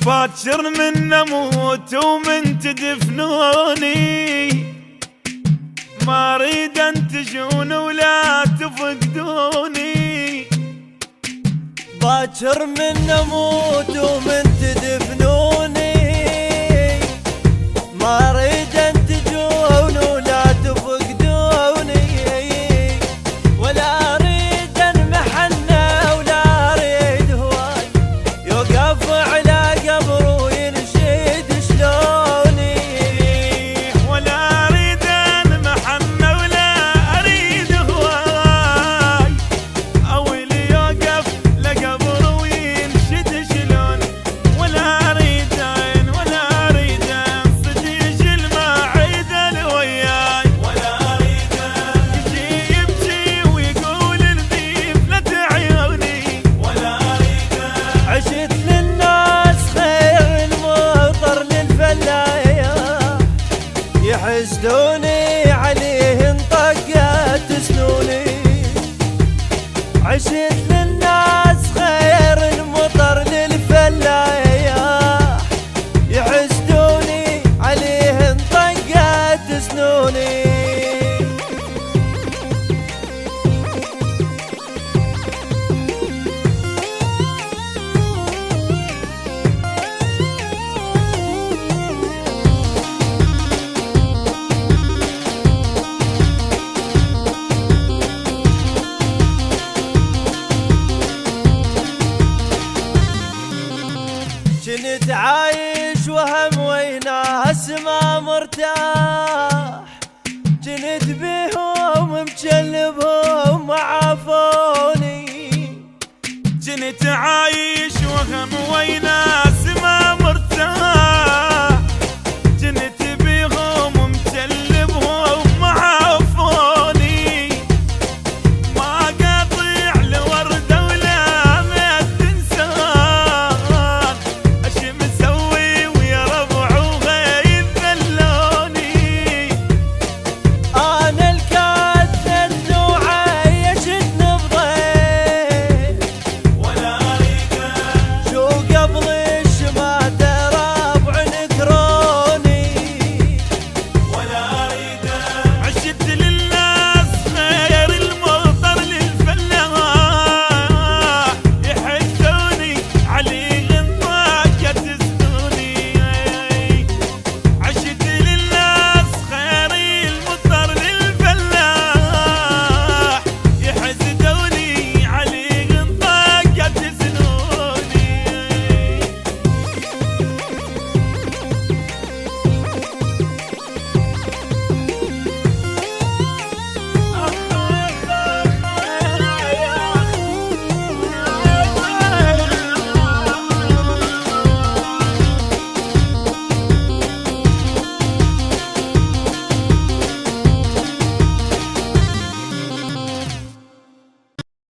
باكر من اموت ومن تدفنوني، ما اريد ان تجون ولا تفقدوني. باكر من اموت ومن تدفنوني، ما اريد ان تجون ولا تفقدوني، ولا اريد انمحنى ولا اريد هواي يوقف على قبر وينشد شلوني، ولا اريد انمحنى ولا اريد هواي او اللي يوقف لقبر وينشد شلوني، ولا اريد ولا اريد صديق المعيد الوياي، ولا اريد يجي يبكي ويقول نذيف لا تعيوني، ولا اريد عشت للناس خير المطر للفلاية يحسدوني